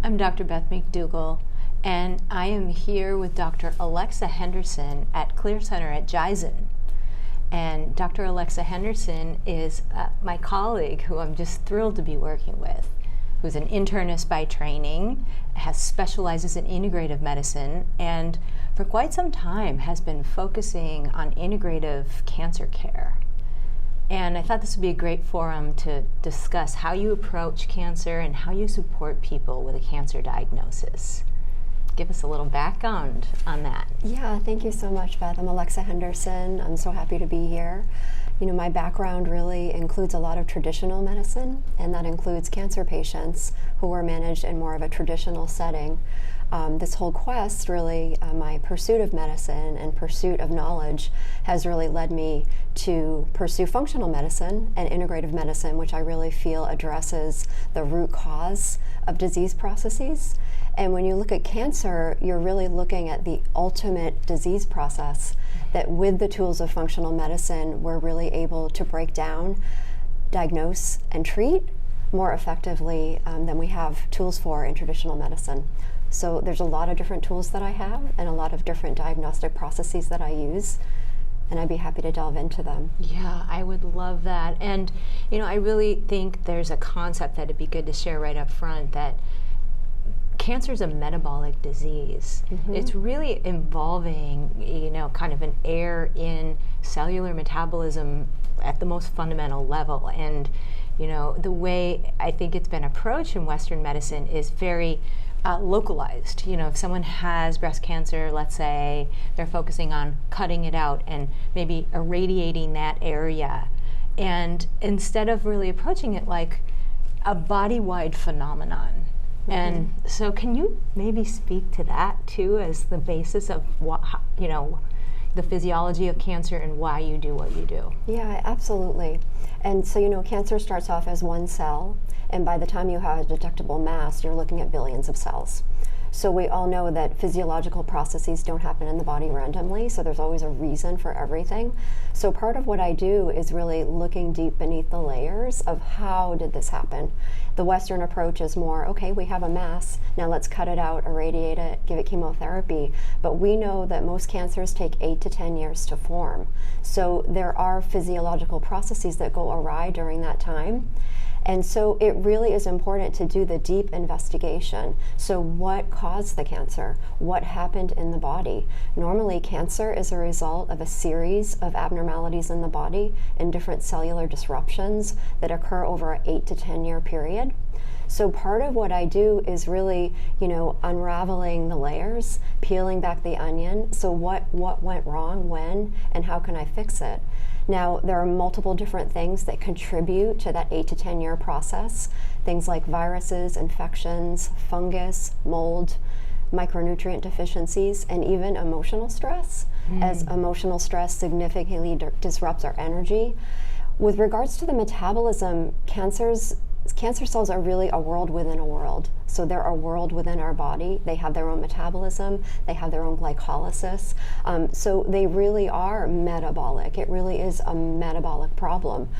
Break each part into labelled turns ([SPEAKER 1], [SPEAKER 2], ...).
[SPEAKER 1] I'm Dr. Beth McDougall, and I am here with Dr. Alexa Henderson at Clear Center at JYZEN. And Dr. Alexa Henderson is my colleague who I'm just thrilled to be working with, who's an internist by training, specializes in integrative medicine, and for quite some time has been focusing on integrative cancer care. And I thought this would be a great forum to discuss how you approach cancer and how you support people with a cancer diagnosis. Give us a little background on that.
[SPEAKER 2] Yeah, thank you so much, Beth. I'm Alexa Henderson. I'm so happy to be here. You know, my background really includes a lot of traditional medicine, and that includes cancer patients who were managed in more of a traditional setting. This whole quest, really, my pursuit of medicine and pursuit of knowledge has really led me to pursue functional medicine and integrative medicine, which I really feel addresses the root cause of disease processes. And when you look at cancer, you're really looking at the ultimate disease process that with the tools of functional medicine, we're really able to break down, diagnose, and treat more effectively than we have tools for in traditional medicine. So there's a lot of different tools that I have and a lot of different diagnostic processes that I use, and I'd be happy to delve into them.
[SPEAKER 1] Yeah, I would love that. And, you know, I really think there's a concept that it'd be good to share right up front, that cancer is a metabolic disease. Mm-hmm. It's really involving, you know, kind of an error in cellular metabolism at the most fundamental level. And, you know, the way I think it's been approached in Western medicine is very localized. You know, if someone has breast cancer, let's say, they're focusing on cutting it out and maybe irradiating that area. And instead of really approaching it like a body-wide phenomenon. Mm-hmm. And so can you maybe speak to that too as the basis of what, you know, the physiology of cancer and why you do what you do?
[SPEAKER 2] Yeah, absolutely. And so, you know, cancer starts off as one cell, and by the time you have a detectable mass, you're looking at billions of cells. So we all know that physiological processes don't happen in the body randomly, so there's always a reason for everything. So part of what I do is really looking deep beneath the layers of how did this happen. The Western approach is more, okay, we have a mass, now let's cut it out, irradiate it, give it chemotherapy. But we know that most cancers take 8 to 10 years to form. So there are physiological processes that go awry during that time. And so it really is important to do the deep investigation. So what caused the cancer? What happened in the body? Normally, cancer is a result of a series of abnormalities in the body and different cellular disruptions that occur over an 8 to 10 year period. So part of what I do is really, you know, unraveling the layers, peeling back the onion. So what went wrong, when, and how can I fix it? Now, there are multiple different things that contribute to that 8 to 10 year process. Things like viruses, infections, fungus, mold, micronutrient deficiencies, and even emotional stress, as emotional stress significantly disrupts our energy. With regards to the metabolism, cancer cells are really a world within a world. So they're a world within our body. They have their own metabolism. They have their own glycolysis. So they really are metabolic. It really is a metabolic problem.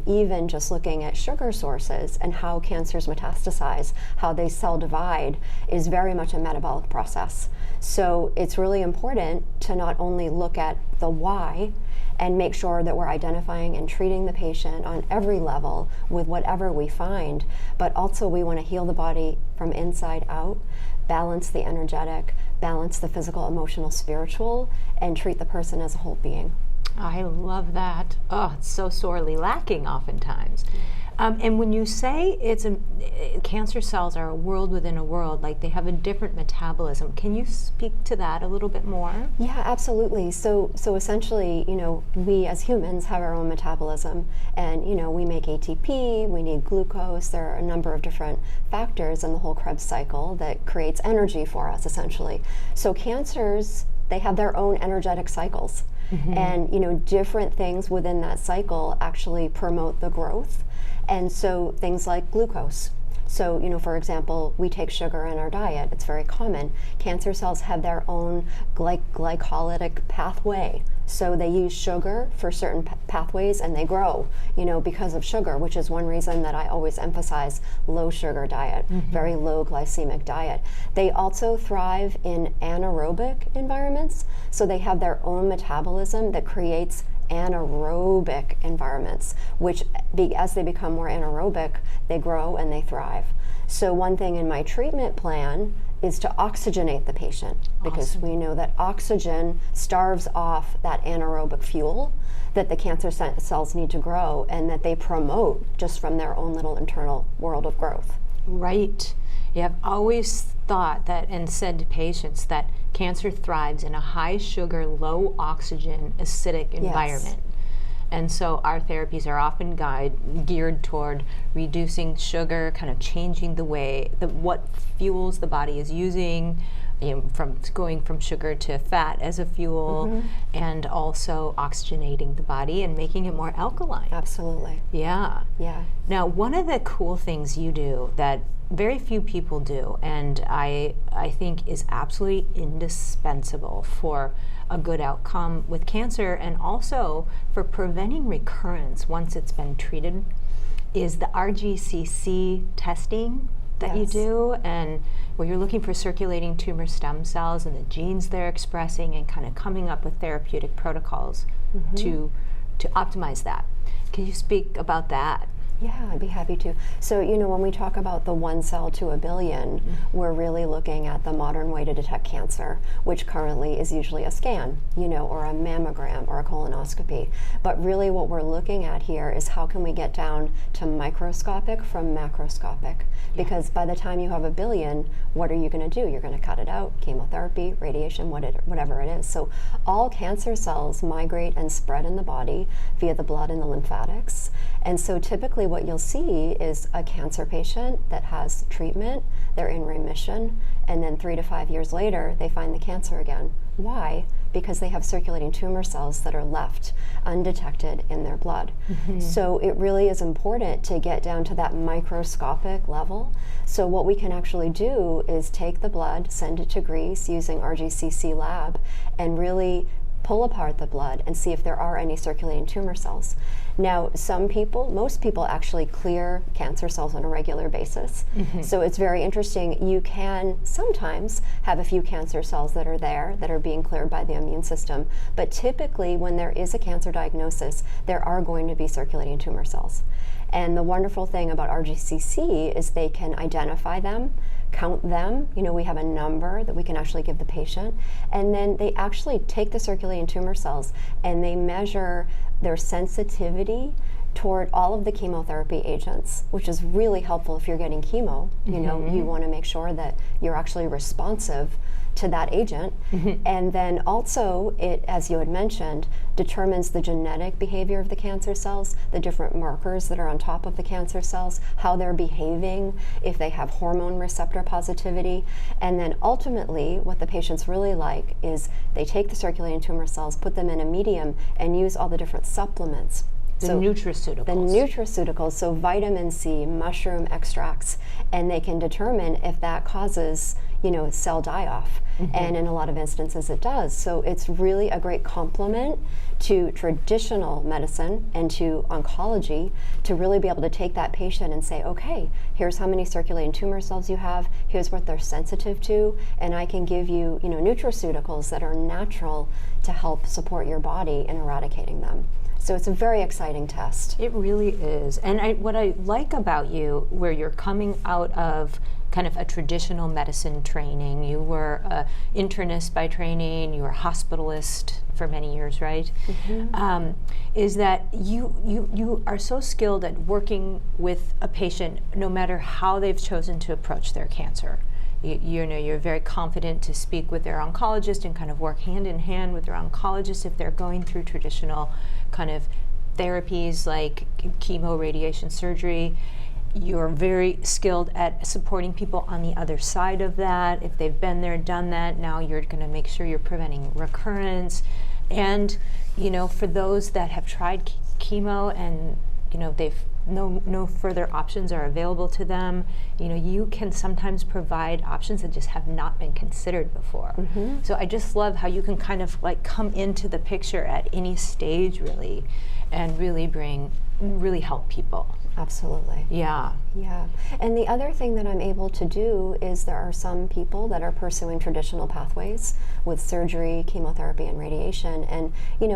[SPEAKER 2] Even just looking at sugar sources and how cancers metastasize, how they cell divide, is very much a metabolic process. So it's really important to not only look at the why, and make sure that we're identifying and treating the patient on every level with whatever we find, but also we want to heal the body from inside out, balance the energetic, balance the physical, emotional, spiritual, and treat the person as a whole being.
[SPEAKER 1] I love that. Oh, it's so sorely lacking oftentimes. And when you say cancer cells are a world within a world, like they have a different metabolism, can you speak to that a little bit more?
[SPEAKER 2] Yeah, absolutely. So essentially, you know, we as humans have our own metabolism, and you know, we make ATP, we need glucose. There are a number of different factors in the whole Krebs cycle that creates energy for us, essentially. So cancers, they have their own energetic cycles. Mm-hmm. And you know, different things within that cycle actually promote the growth. And so things like glucose. So, for example, we take sugar in our diet. It's very common. Cancer cells have their own glycolytic pathway. So they use sugar for certain pathways and they grow, because of sugar, which is one reason that I always emphasize low sugar diet, very low glycemic diet. They also thrive in anaerobic environments. So they have their own metabolism that creates anaerobic environments, which as they become more anaerobic, they grow and they thrive. So one thing in my treatment plan is to oxygenate the patient, because we know that oxygen starves off that anaerobic fuel that the cancer cells need to grow and that they promote just from their own little internal world of growth.
[SPEAKER 1] Right. Yeah, I've always thought that and said to patients that cancer thrives in a high sugar, low oxygen, acidic environment. Yes. And so our therapies are often geared toward reducing sugar, kind of changing the way, what fuels the body is using, from going from sugar to fat as a fuel, and also oxygenating the body and making it more alkaline.
[SPEAKER 2] Absolutely.
[SPEAKER 1] Yeah.
[SPEAKER 2] Yeah.
[SPEAKER 1] Now, one of the cool things you do that very few people do, and I think is absolutely indispensable for a good outcome with cancer and also for preventing recurrence once it's been treated, is the RGCC testing that you do, and where you're looking for circulating tumor stem cells and the genes they're expressing and kind of coming up with therapeutic protocols to optimize that. Can you speak about that?
[SPEAKER 2] Yeah, I'd be happy to. So, when we talk about the 1 cell to a billion, we're really looking at the modern way to detect cancer, which currently is usually a scan, or a mammogram or a colonoscopy. But really what we're looking at here is how can we get down to microscopic from macroscopic? Because by the time you have a billion, what are you going to do? You're going to cut it out, chemotherapy, radiation, whatever it is. So all cancer cells migrate and spread in the body via the blood and the lymphatics. And so typically what you'll see is a cancer patient that has treatment, they're in remission, and then 3 to 5 years later, they find the cancer again. Why? Because they have circulating tumor cells that are left undetected in their blood. So it really is important to get down to that microscopic level. So what we can actually do is take the blood, send it to Greece using RGCC lab, and really pull apart the blood and see if there are any circulating tumor cells. Now, most people actually clear cancer cells on a regular basis. So it's very interesting. You can sometimes have a few cancer cells that are there that are being cleared by the immune system, but typically when there is a cancer diagnosis, there are going to be circulating tumor cells. And the wonderful thing about RGCC is they can identify them, count them. We have a number that we can actually give the patient. And then they actually take the circulating tumor cells and they measure their sensitivity toward all of the chemotherapy agents, which is really helpful if you're getting chemo. You want to make sure that you're actually responsive to that agent. And then also it, as you had mentioned, determines the genetic behavior of the cancer cells, the different markers that are on top of the cancer cells, how they're behaving, if they have hormone receptor positivity. And then ultimately what the patients really like is they take the circulating tumor cells, put them in a medium, and use all the different supplements.
[SPEAKER 1] The nutraceuticals. The
[SPEAKER 2] nutraceuticals, so vitamin C, mushroom extracts, and they can determine if that causes, cell die-off. And in a lot of instances it does. So it's really a great complement to traditional medicine and to oncology to really be able to take that patient and say, okay, here's how many circulating tumor cells you have, here's what they're sensitive to, and I can give you, nutraceuticals that are natural to help support your body in eradicating them. So it's a very exciting test.
[SPEAKER 1] It really is. And what I like about you, where you're coming out of kind of a traditional medicine training, you were an internist by training, you were a hospitalist for many years, right? Is that you are so skilled at working with a patient no matter how they've chosen to approach their cancer. You're very confident to speak with their oncologist and kind of work hand in hand with their oncologist if they're going through traditional kind of therapies like chemo, radiation, surgery. You're very skilled at supporting people on the other side of that. If they've been there, done that, now you're going to make sure you're preventing recurrence. And, for those that have tried chemo and they've no further options are available to them. You can sometimes provide options that just have not been considered before. So I just love how you can kind of like come into the picture at any stage really, and really help people.
[SPEAKER 2] Absolutely.
[SPEAKER 1] Yeah.
[SPEAKER 2] Yeah. And the other thing that I'm able to do is there are some people that are pursuing traditional pathways with surgery, chemotherapy, and radiation. And,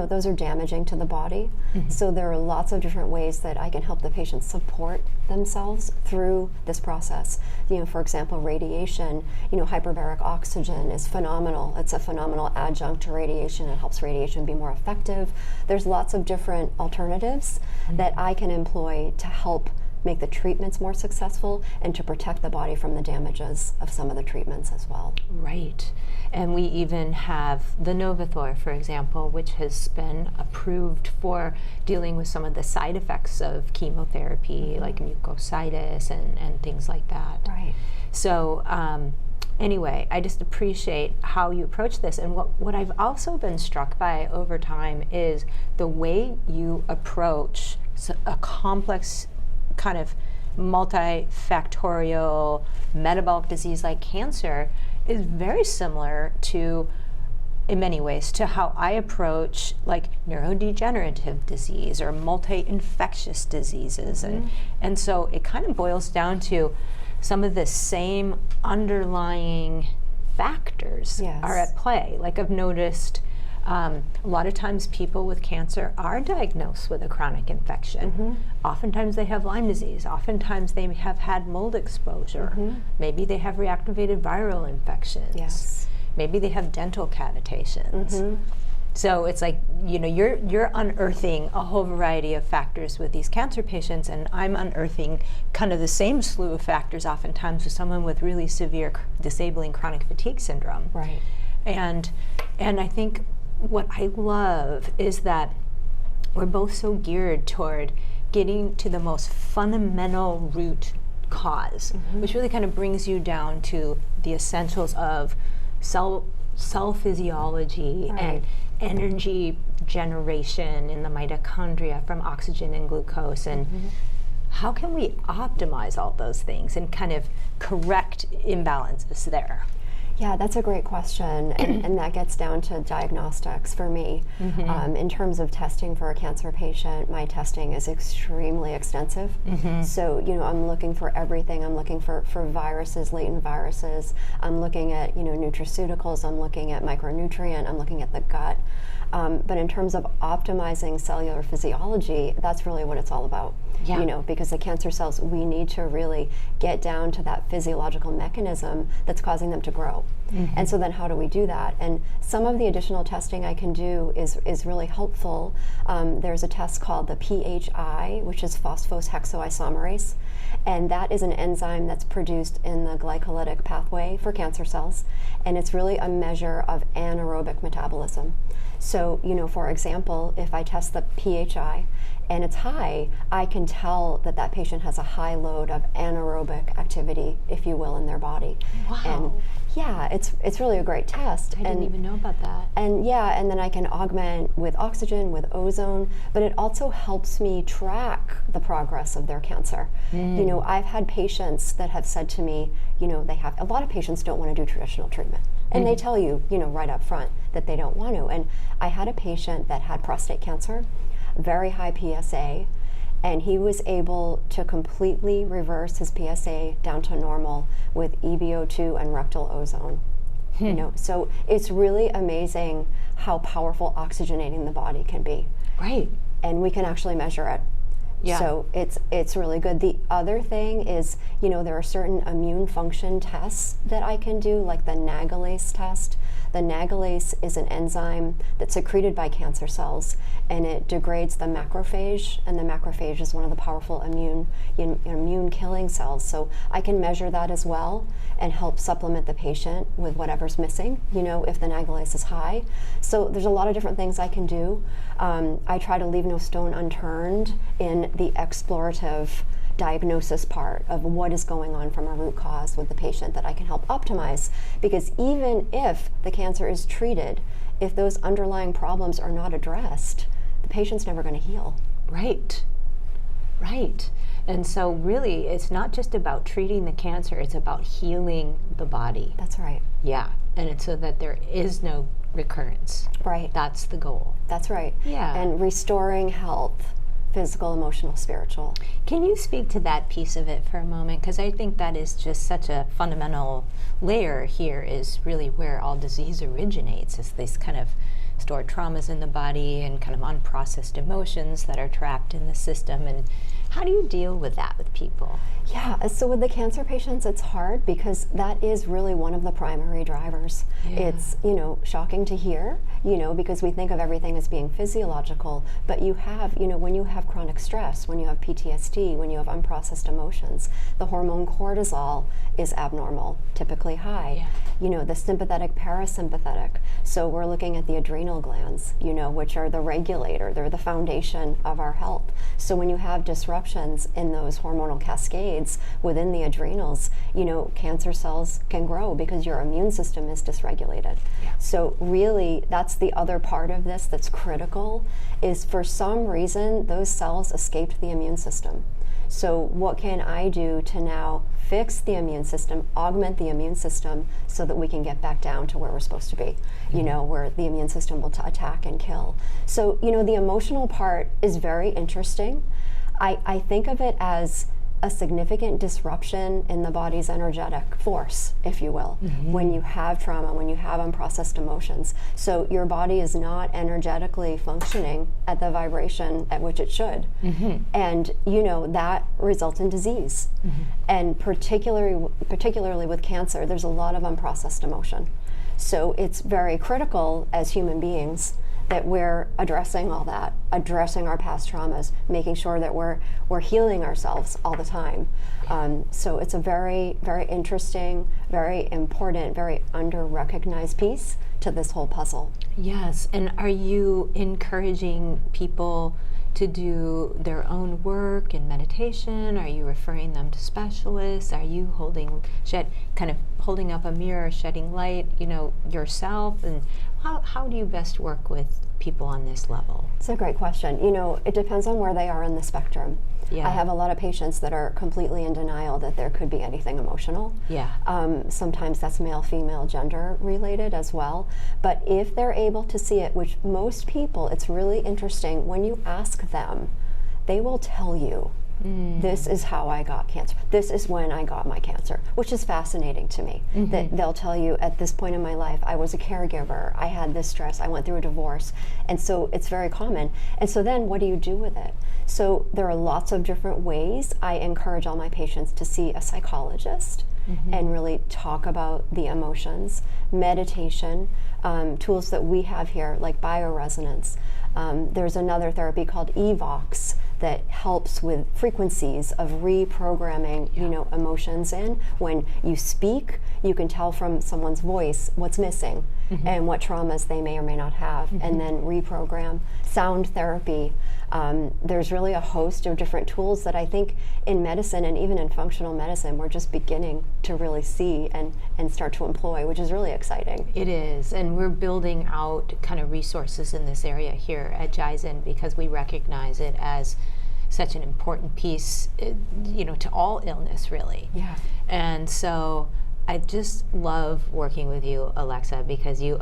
[SPEAKER 2] those are damaging to the body. So there are lots of different ways that I can help the patient support themselves through this process. For example, radiation, hyperbaric oxygen is phenomenal. It's a phenomenal adjunct to radiation. It helps radiation be more effective. There's lots of different alternatives that I can employ to help make the treatments more successful and to protect the body from the damages of some of the treatments as well.
[SPEAKER 1] Right. And we even have the Novathor, for example, which has been approved for dealing with some of the side effects of chemotherapy, like mucositis and things like that.
[SPEAKER 2] Right.
[SPEAKER 1] So anyway, I just appreciate how you approach this. And what I've also been struck by over time is the way you approach a complex kind of multifactorial metabolic disease like cancer is very similar to, in many ways, to how I approach like neurodegenerative disease or multi-infectious diseases. And so it kind of boils down to some of the same underlying factors are at play. Like I've noticed a lot of times people with cancer are diagnosed with a chronic infection. Oftentimes they have Lyme disease. Oftentimes they have had mold exposure. Maybe they have reactivated viral infections. Maybe they have dental cavitations. So it's like, you're unearthing a whole variety of factors with these cancer patients, and I'm unearthing kind of the same slew of factors oftentimes with someone with really severe disabling chronic fatigue syndrome.
[SPEAKER 2] Right.
[SPEAKER 1] And I think what I love is that we're both so geared toward getting to the most fundamental root cause, which really kind of brings you down to the essentials of cell physiology and energy generation in the mitochondria from oxygen and glucose, and how can we optimize all those things and kind of correct imbalances there?
[SPEAKER 2] Yeah, that's a great question, and that gets down to diagnostics for me. In terms of testing for a cancer patient, my testing is extremely extensive. So, I'm looking for everything. I'm looking for viruses, latent viruses. I'm looking at, nutraceuticals. I'm looking at micronutrient. I'm looking at the gut. But in terms of optimizing cellular physiology, that's really what it's all about. Because the cancer cells, we need to really get down to that physiological mechanism that's causing them to grow. And so then how do we do that? And some of the additional testing I can do is really helpful. There's a test called the PHI, which is phosphorus-hexoisomerase. And that is an enzyme that's produced in the glycolytic pathway for cancer cells. And it's really a measure of anaerobic metabolism. So, for example, if I test the PHI and it's high, I can tell that that patient has a high load of anaerobic activity, if you will, in their body.
[SPEAKER 1] Wow.
[SPEAKER 2] And yeah, it's really a great test.
[SPEAKER 1] I didn't even know about that.
[SPEAKER 2] And yeah, and then I can augment with oxygen, with ozone, but it also helps me track the progress of their cancer. I've had patients that have said to me, a lot of patients don't want to do traditional treatment. And they tell you, right up front that they don't want to. And I had a patient that had prostate cancer, very high PSA, and he was able to completely reverse his PSA down to normal with EbO2 and rectal ozone. So it's really amazing how powerful oxygenating the body can be.
[SPEAKER 1] Right.
[SPEAKER 2] And we can actually measure it. Yeah. So it's really good. The other thing is, there are certain immune function tests that I can do, like the nagalase test. The nagalase is an enzyme that's secreted by cancer cells, and it degrades the macrophage, and the macrophage is one of the powerful immune killing cells. So I can measure that as well and help supplement the patient with whatever's missing, if the nagalase is high. So there's a lot of different things I can do. I try to leave no stone unturned in the explorative diagnosis part of what is going on from a root cause with the patient that I can help optimize. Because even if the cancer is treated, if those underlying problems are not addressed, the patient's never going to heal.
[SPEAKER 1] Right. Right. And so really, it's not just about treating the cancer, it's about healing the body.
[SPEAKER 2] That's right.
[SPEAKER 1] Yeah. And it's so that there is no recurrence.
[SPEAKER 2] Right.
[SPEAKER 1] That's the goal.
[SPEAKER 2] That's right.
[SPEAKER 1] Yeah.
[SPEAKER 2] And restoring health, physical, emotional, spiritual.
[SPEAKER 1] Can you speak to that piece of it for a moment? Because I think that is just such a fundamental layer here, is really where all disease originates, is these kind of stored traumas in the body and kind of unprocessed emotions that are trapped in the system. And how do you deal with that with people?
[SPEAKER 2] Yeah, so with the cancer patients, it's hard because that is really one of the primary drivers.
[SPEAKER 1] Yeah.
[SPEAKER 2] It's, shocking to hear, because we think of everything as being physiological, but you have, when you have chronic stress, when you have PTSD, when you have unprocessed emotions, the hormone cortisol is abnormal, typically high.
[SPEAKER 1] Yeah.
[SPEAKER 2] The sympathetic, parasympathetic. So we're looking at the adrenal glands, which are the regulator. They're the foundation of our health. So when you have disruptions in those hormonal cascades within the adrenals, cancer cells can grow because your immune system is dysregulated.
[SPEAKER 1] Yeah.
[SPEAKER 2] So really, that's the other part of this that's critical, is for some reason, those cells escaped the immune system. So what can I do to now fix the immune system, augment the immune system, so that we can get back down to where we're supposed to be, where the immune system will attack and kill. So, the emotional part is very interesting. I think of it as a significant disruption in the body's energetic force, if you will, when you have trauma, when you have unprocessed emotions. So your body is not energetically functioning at the vibration at which it should. And that results in disease. And particularly with cancer, there's a lot of unprocessed emotion. So it's very critical as human beings that we're addressing all that, addressing our past traumas, making sure that we're healing ourselves all the time. So it's a very, very interesting, very important, very under-recognized piece to this whole puzzle.
[SPEAKER 1] Yes, and are you encouraging people to do their own work in meditation? Are you referring them to specialists? Are you kind of holding up a mirror, shedding light, yourself? And how do you best work with people on this level?
[SPEAKER 2] It's a great question. It depends on where they are in the spectrum.
[SPEAKER 1] Yeah.
[SPEAKER 2] I have a lot of patients that are completely in denial that there could be anything emotional.
[SPEAKER 1] Yeah.
[SPEAKER 2] Sometimes that's male, female, gender related as well. But if they're able to see it, which most people, it's really interesting, when you ask them, they will tell you, this is how I got cancer. This is when I got my cancer, which is fascinating to me. That they'll tell you, at this point in my life, I was a caregiver, I had this stress, I went through a divorce. And so it's very common. And so then what do you do with it? So there are lots of different ways. I encourage all my patients to see a psychologist and really talk about the emotions, meditation, tools that we have here like bioresonance. There's another therapy called EVOX that helps with frequencies of reprogramming, emotions in. When you speak, you can tell from someone's voice what's missing and what traumas they may or may not have, and then reprogram. Sound therapy. There's really a host of different tools that I think in medicine and even in functional medicine we're just beginning to really see and start to employ, which is really exciting.
[SPEAKER 1] It is, and we're building out kind of resources in this area here at JYZEN because we recognize it as such an important piece, to all illness, really.
[SPEAKER 2] Yeah.
[SPEAKER 1] And so I just love working with you, Alexa, because you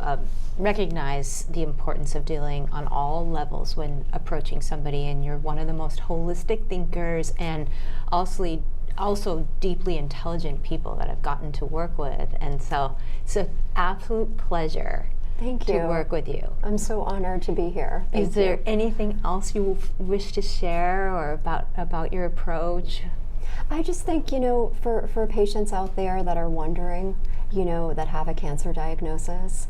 [SPEAKER 1] recognize the importance of dealing on all levels when approaching somebody, and you're one of the most holistic thinkers and also deeply intelligent people that I've gotten to work with. And so it's an absolute pleasure
[SPEAKER 2] Thank you.
[SPEAKER 1] to work with you.
[SPEAKER 2] I'm so honored to be here. Thank
[SPEAKER 1] Is there anything else you wish to share or about your approach?
[SPEAKER 2] I just think, for patients out there that are wondering, that have a cancer diagnosis,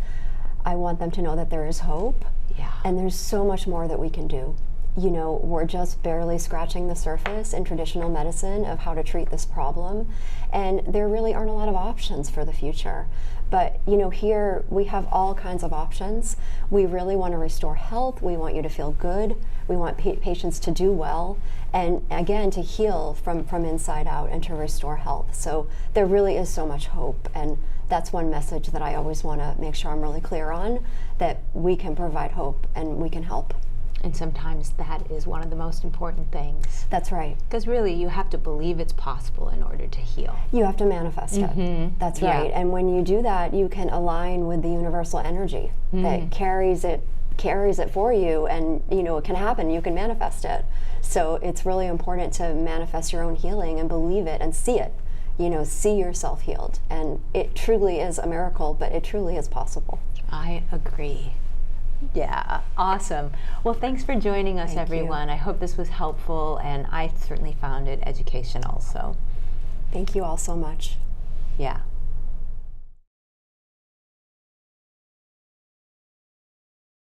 [SPEAKER 2] I want them to know that there is hope.
[SPEAKER 1] Yeah.
[SPEAKER 2] And there's so much more that we can do. We're just barely scratching the surface in traditional medicine of how to treat this problem. And there really aren't a lot of options for the future. But, here we have all kinds of options. We really want to restore health. We want you to feel good. We want patients to do well. And again, to heal from inside out and to restore health. So there really is so much hope. And that's one message that I always want to make sure I'm really clear on, that we can provide hope and we can help.
[SPEAKER 1] And sometimes that is one of the most important things.
[SPEAKER 2] That's right.
[SPEAKER 1] Because really, you have to believe it's possible in order to heal.
[SPEAKER 2] You have to manifest it. That's right.
[SPEAKER 1] Yeah.
[SPEAKER 2] And when you do that, you can align with the universal energy that carries it for you, and it can happen. You can manifest it. So it's really important to manifest your own healing and believe it and see it. See yourself healed. And it truly is a miracle, but it truly is possible.
[SPEAKER 1] I agree. Yeah, awesome. Well, thanks for joining us, everyone. I hope this was helpful, and I certainly found it educational. So,
[SPEAKER 2] thank you all so much.
[SPEAKER 1] Yeah.